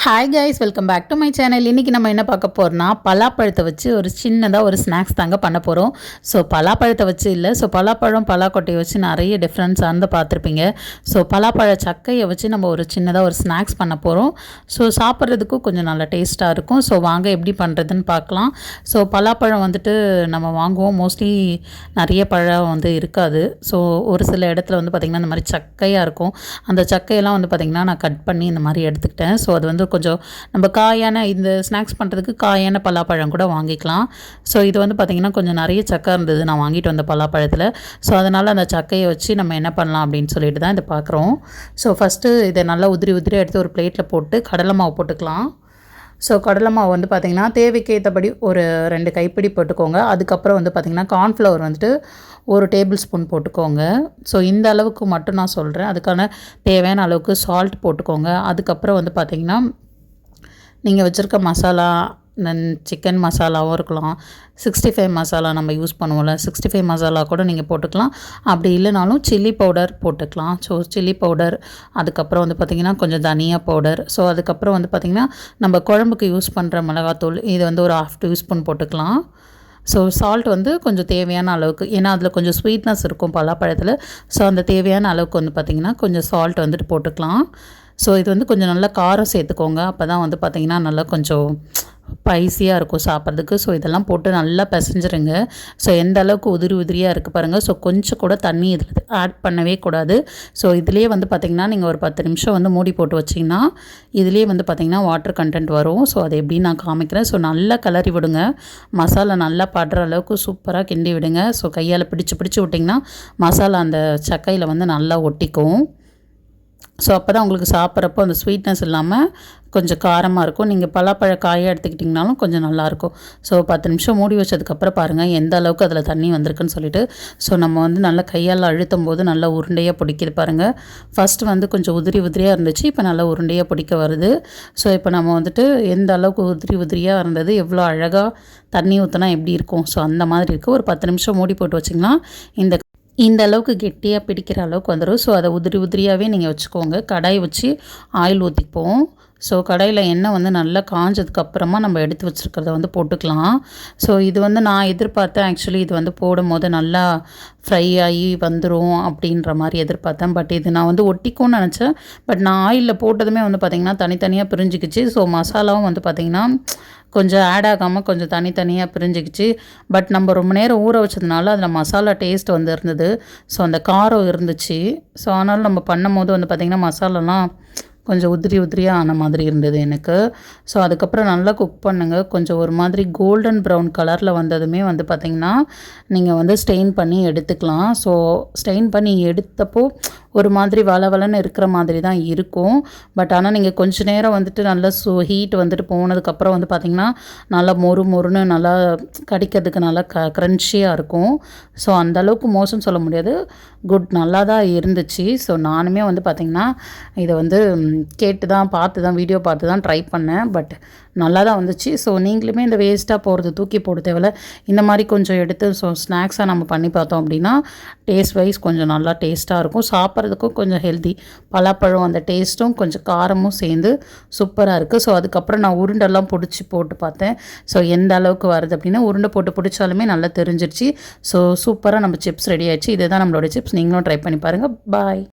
Hi guys, welcome back to my channel. இன்றைக்கி நம்ம என்ன பார்க்க போகிறோம்னா, பலாப்பழத்தை வச்சு ஒரு சின்னதாக ஒரு ஸ்நாக்ஸ் தாங்க பண்ண போகிறோம். ஸோ பலாப்பழத்தை வச்சு இல்லை, ஸோ பலாப்பழம் பலாக்கொட்டையை வச்சு நிறைய டிஃப்ரென்ஸ் வந்து பார்த்துருப்பீங்க. ஸோ பலாப்பழ சக்கையை வச்சு நம்ம ஒரு சின்னதாக ஒரு ஸ்நாக்ஸ் பண்ண போகிறோம். ஸோ சாப்பிட்றதுக்கும் கொஞ்சம் நல்லா டேஸ்ட்டாக இருக்கும். ஸோ வாங்க எப்படி பண்ணுறதுன்னு பார்க்கலாம். ஸோ பலாப்பழம் வந்துட்டு நம்ம வாங்குவோம், மோஸ்ட்லி நிறைய பழம் வந்து இருக்காது. ஸோ ஒரு சில இடத்துல வந்து பார்த்திங்கன்னா இந்த மாதிரி சக்கையாக இருக்கும். அந்த சக்கையெல்லாம் வந்து பார்த்திங்கன்னா நான் கட் பண்ணி இந்த மாதிரி எடுத்துக்கிட்டேன். ஸோ அது வந்து கொஞ்சம் நம்ம காயான இந்த ஸ்நாக்ஸ் பண்ணுறதுக்கு காயான பலாப்பழம் கூட வாங்கிக்கலாம். ஸோ இது வந்து பார்த்திங்கன்னா கொஞ்சம் நிறைய சக்கை இருந்தது நான் வாங்கிட்டு வந்த பலாப்பழத்தில். ஸோ அதனால் அந்த சக்கையை வச்சு நம்ம என்ன பண்ணலாம் அப்படின்னு சொல்லிட்டு தான் இதை பார்க்குறோம். ஸோ ஃபஸ்ட்டு இதை நல்லா உதிரி எடுத்து ஒரு பிளேட்டில் போட்டு கடலை மாவு போட்டுக்கலாம். ஸோ கடலை மாவு வந்து பார்த்திங்கன்னா தேவைக்கு ஏற்றபடி ஒரு 2 கைப்பிடி போட்டுக்கோங்க. அதுக்கப்புறம் வந்து பார்த்திங்கன்னா கார்ன்ஃப்ளவர் வந்துட்டு 1 டேபிள் ஸ்பூன் போட்டுக்கோங்க. ஸோ இந்த அளவுக்கு மட்டும் நான் சொல்கிறேன். அதுக்கான தேவையான அளவுக்கு சால்ட் போட்டுக்கோங்க. அதுக்கப்புறம் வந்து பார்த்திங்கன்னா நீங்கள் வச்சுருக்க மசாலா, சிக்கன் மசாலாவும் இருக்கலாம், 65 மசாலா நம்ம யூஸ் பண்ணுவோம்ல, 65 மசாலா கூட நீங்கள் போட்டுக்கலாம். அப்படி இல்லைனாலும் சில்லி பவுடர் போட்டுக்கலாம். ஸோ சில்லி பவுடர், அதுக்கப்புறம் வந்து பார்த்திங்கன்னா கொஞ்சம் தனியா பவுடர், ஸோ அதுக்கப்புறம் வந்து பார்த்திங்கன்னா நம்ம குழம்புக்கு யூஸ் பண்ணுற மிளகாத்தூள், இது வந்து ஒரு 1/2 டீஸ்பூன் போட்டுக்கலாம். ஸோ சால்ட் வந்து கொஞ்சம் தேவையான அளவுக்கு, ஏன்னா அதில் கொஞ்சம் ஸ்வீட்னஸ் இருக்கும் பலாப்பழத்தில். ஸோ அந்த தேவையான அளவுக்கு வந்து பார்த்திங்கன்னா கொஞ்சம் சால்ட் வந்துட்டு போட்டுக்கலாம். ஸோ இது வந்து கொஞ்சம் நல்லா காரம் சேர்த்துக்கோங்க. அப்போ தான் வந்து பார்த்திங்கன்னா நல்லா கொஞ்சம் ஸ்பைஸியாக இருக்கும் சாப்பிட்றதுக்கு. ஸோ இதெல்லாம் போட்டு நல்லா பிசைஞ்சிருங்க. ஸோ எந்த அளவுக்கு உதிரியாக இருக்குது பாருங்கள். ஸோ கொஞ்சம் கூட தண்ணி இதில் ஆட் பண்ணவே கூடாது. ஸோ இதுலேயே வந்து பார்த்திங்கன்னா நீங்கள் ஒரு 10 நிமிஷம் வந்து மூடி போட்டு வச்சிங்கன்னா இதுலேயே வந்து பார்த்திங்கன்னா வாட்டர் கண்டென்ட் வரும். ஸோ அதை எப்படின்னு நான் காமிக்கிறேன். ஸோ நல்லா கிளறி விடுங்க. மசாலா நல்லா படுற அளவுக்கு சூப்பராக கிண்டி விடுங்க. ஸோ கையால் பிடிச்சி விட்டிங்கன்னா மசாலா அந்த சக்கையில் வந்து நல்லா ஒட்டிக்கும். ஸோ அப்போ தான் உங்களுக்கு சாப்பிட்றப்போ அந்த ஸ்வீட்னஸ் இல்லாமல் கொஞ்சம் காரமாக இருக்கும். நீங்கள் பலாப்பழ காயை எடுத்துக்கிட்டிங்கனாலும் கொஞ்சம் நல்லாயிருக்கும். ஸோ 10 நிமிஷம் மூடி வச்சதுக்கப்புறம் பாருங்கள் எந்த அளவுக்கு அதில் தண்ணி வந்திருக்குன்னு சொல்லிட்டு. ஸோ நம்ம வந்து நல்லா கையால் அழுத்தும் போது நல்லா உருண்டையாக பிடிக்கிது பாருங்கள். ஃபஸ்ட்டு வந்து கொஞ்சம் உதிரியாக இருந்துச்சு, இப்போ நல்லா உருண்டையாக பிடிக்க வருது. ஸோ இப்போ நம்ம வந்துட்டு எந்த அளவுக்கு உதிரியாக இருந்தது, எவ்வளோ அழகாக தண்ணி ஊற்றினா எப்படி இருக்கும், ஸோ அந்த மாதிரி இருக்குது. ஒரு 10 நிமிஷம் மூடி போட்டு வச்சிங்கன்னா இந்த அளவுக்கு கெட்டியாக பிடிக்கிற அளவுக்கு வந்துடும். ஸோ அதை உதிரியாகவே நீங்கள் வச்சுக்கோங்க. கடாய் வச்சு ஆயில் ஊற்றிப்போம். ஸோ கடாயில் எண்ணெய் வந்து நல்லா காஞ்சதுக்கப்புறமா நம்ம எடுத்து வச்சுருக்கிறத வந்து போட்டுக்கலாம். ஸோ இது வந்து நான் எதிர்பார்த்தேன், ஆக்சுவலி இது வந்து போடும் போது நல்லா ஃப்ரை ஆகி வந்துடும் அப்படின்ற மாதிரி எதிர்பார்த்தேன். பட் இது நான் வந்து ஒட்டிக்கும்னு நினச்சேன். பட் நான் ஆயிலில் போட்டதுமே வந்து பார்த்திங்கன்னா தனித்தனியாக பிரிஞ்சுக்கிச்சு. ஸோ மசாலாவும் வந்து பார்த்திங்கன்னா கொஞ்சம் ஆட் ஆகாமல் கொஞ்சம் தனித்தனியாக பிரிஞ்சுக்கிச்சு. பட் நம்ம ரொம்ப நேரம் ஊற வச்சதுனால அதில் மசாலா டேஸ்ட் வந்து இருந்தது. ஸோ அந்த காரம் இருந்துச்சு. ஸோ ஆனாலும் நம்ம பண்ணும் போது வந்து பார்த்திங்கன்னா மசாலாலாம் கொஞ்சம் உதிரியாக ஆன மாதிரி இருந்தது எனக்கு. ஸோ அதுக்கப்புறம் நல்லா குக் பண்ணுங்கள். கொஞ்சம் ஒரு மாதிரி கோல்டன் ப்ரௌன் கலரில் வந்ததுமே வந்து பார்த்திங்கன்னா நீங்கள் வந்து ஸ்டெயின் பண்ணி எடுத்துக்கலாம். ஸோ ஸ்டெயின் பண்ணி எடுத்தப்போ ஒரு மாதிரி வளவலன்னு இருக்கிற மாதிரி தான் இருக்கும். பட் ஆனால் நீங்கள் கொஞ்சம் நேரம் வந்துட்டு நல்லா ஹீட் வந்துட்டு போனதுக்கப்புறம் வந்து பார்த்திங்கன்னா நல்லா மொறுன்னு நல்லா கடிக்கிறதுக்கு நல்லா க்ரன்ச்சியாக இருக்கும். ஸோ அந்தளவுக்கு மோசம் சொல்ல முடியாது, குட், நல்லா தான் இருந்துச்சு. ஸோ நானுமே வந்து பார்த்திங்கன்னா இதை வந்து பார்த்து தான் வீடியோ பார்த்து தான் ட்ரை பண்ணேன். பட் நல்லா தான் வந்துச்சு. ஸோ நீங்களுமே இந்த வேஸ்ட்டாக போகிறது தூக்கி போட தேவையில்ல, இந்த மாதிரி கொஞ்சம் எடுத்து ஸோ ஸ்நாக்ஸாக நம்ம பண்ணி பார்த்தோம் அப்படின்னா டேஸ்ட் வைஸ் கொஞ்சம் நல்லா டேஸ்ட்டாக இருக்கும். சாப்பிட்றதுக்கும் கொஞ்சம் ஹெல்தி, பலாப்பழம் அந்த டேஸ்ட்டும் கொஞ்சம் காரமும் சேர்ந்து சூப்பராக இருக்குது. ஸோ அதுக்கப்புறம் நான் உருண்டெல்லாம் போட்டு பார்த்தேன். ஸோ எந்த அளவுக்கு வருது அப்படின்னா உருண்டை போட்டு பிடிச்சாலுமே நல்லா தெரிஞ்சிருச்சு. ஸோ சூப்பராக நம்ம சிப்ஸ் ரெடி ஆயிடுச்சு. இதுதான் நம்மளோட சிப்ஸ். நீங்களும் ட்ரை பண்ணி பாருங்கள். பாய்.